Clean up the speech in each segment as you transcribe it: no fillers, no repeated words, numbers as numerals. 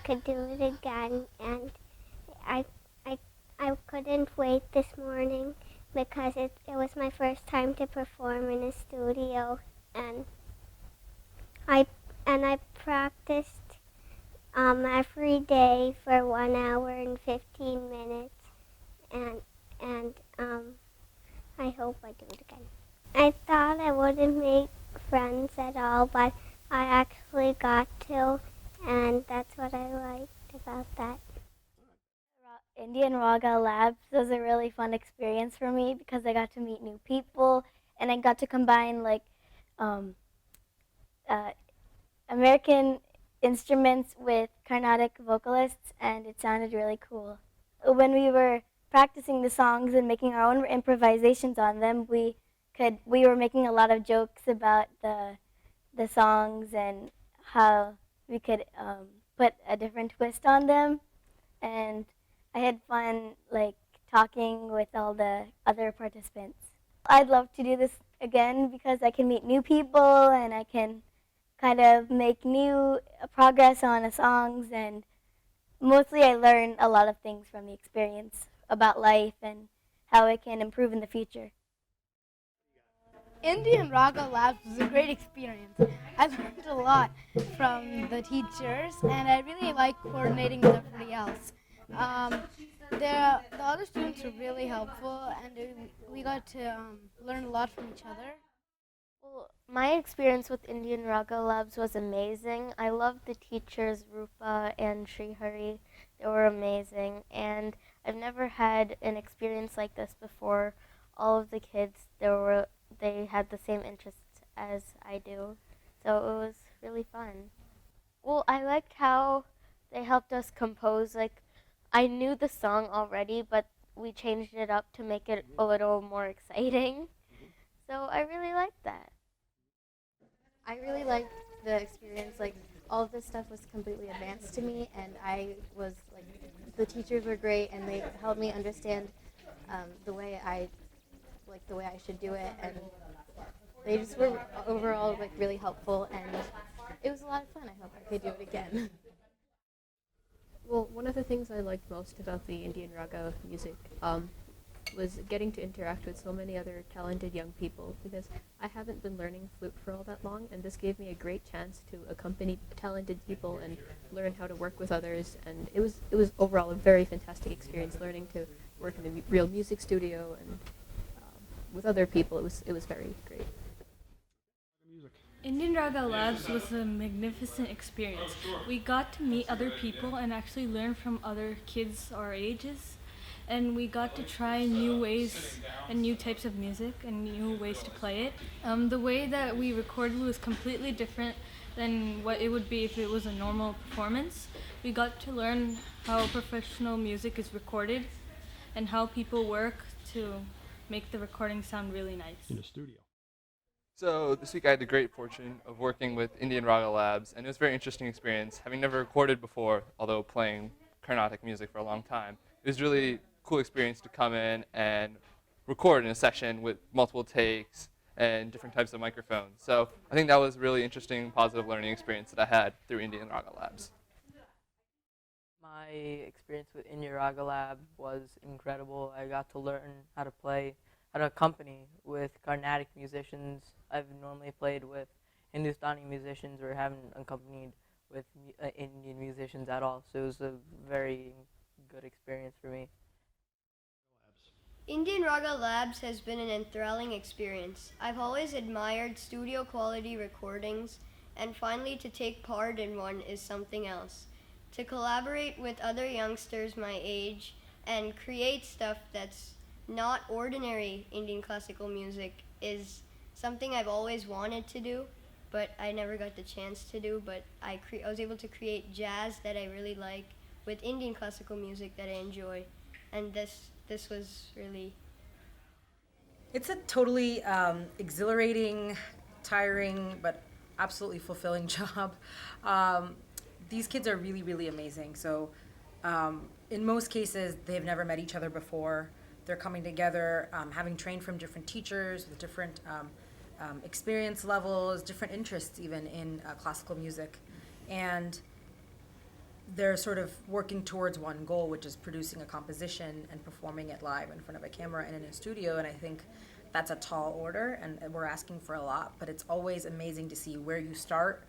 could do it again, and I, I, I couldn't wait this morning because it was my first time to perform in a studio, and I practiced every day for 1 hour and 15 minutes, and I hope I do it again. I thought I wouldn't make friends at all, but I actually got to, and that's what I liked about that. Indian Raga Labs was a really fun experience for me because I got to meet new people and I got to combine like um, uh, American instruments with Carnatic vocalists, and it sounded really cool. When we were practicing the songs and making our own improvisations on them, we were making a lot of jokes about the songs and how we could put a different twist on them, and I had fun like talking with all the other participants. I'd love to do this again because I can meet new people and I can kind of make new progress on the songs, and mostly I learn a lot of things from the experience about life and how it can improve in the future. Indian Raga Labs was a great experience. I learned a lot from the teachers, and I really like coordinating with everybody else. The other students were really helpful, and we got to learn a lot from each other. Well, my experience with Indian Raga Labs was amazing. I loved the teachers, Roopa and Srihari. They were amazing, and I've never had an experience like this before. All of the kids, they had the same interests as I do, so it was really fun. Well, I liked how they helped us compose. Like, I knew the song already, but we changed it up to make it a little more exciting. So I really liked that. I really liked the experience. Like, all of this stuff was completely advanced to me, and I was like, the teachers were great, and they helped me understand the way I should do it, and they just were overall like really helpful, and it was a lot of fun. I hope I could do it again. Well, one of the things I liked most about the Indian Raga music was getting to interact with so many other talented young people, because I haven't been learning flute for all that long, and this gave me a great chance to accompany talented people and learn how to work with others, and it was overall a very fantastic experience learning to work in a real music studio and with other people. It was very great. Indian Raga Labs was a magnificent experience. We got to meet other people and actually learn from other kids our ages. And we got to try new ways and new types of music and new ways to play it. The way that we recorded was completely different than what it would be if it was a normal performance. We got to learn how professional music is recorded and how people work to make the recording sound really nice. In the studio. So this week I had the great fortune of working with Indian Raga Labs, and it was a very interesting experience. Having never recorded before, although playing Carnatic music for a long time, it was really cool experience to come in and record in a session with multiple takes and different types of microphones. So I think that was a really interesting, positive learning experience that I had through Indian Raga Labs. My experience with Indian Raga Lab was incredible. I got to learn how to accompany with Carnatic musicians. I've normally played with Hindustani musicians or haven't accompanied with Indian musicians at all. So it was a very good experience for me. Indian Raga Labs has been an enthralling experience. I've always admired studio quality recordings, and finally to take part in one is something else. To collaborate with other youngsters my age and create stuff that's not ordinary Indian classical music is something I've always wanted to do, but I never got the chance to do. But I was able to create jazz that I really like with Indian classical music that I enjoy, and this was really... It's a totally exhilarating, tiring, but absolutely fulfilling job. These kids are really, really amazing. So in most cases, they've never met each other before. They're coming together, having trained from different teachers with different experience levels, different interests even in classical music. And they're sort of working towards one goal, which is producing a composition and performing it live in front of a camera and in a studio. And I think that's a tall order, and we're asking for a lot, but it's always amazing to see where you start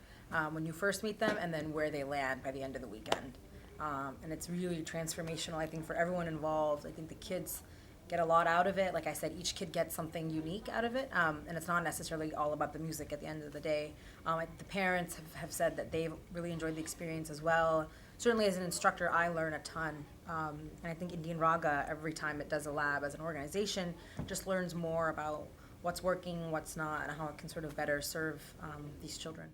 when you first meet them and then where they land by the end of the weekend. And it's really transformational, I think, for everyone involved. I think the kids get a lot out of it. Like I said, each kid gets something unique out of it, and it's not necessarily all about the music at the end of the day. The parents have said that they've really enjoyed the experience as well. Certainly as an instructor, I learn a ton. And I think Indian Raga, every time it does a lab as an organization, just learns more about what's working, what's not, and how it can sort of better serve these children.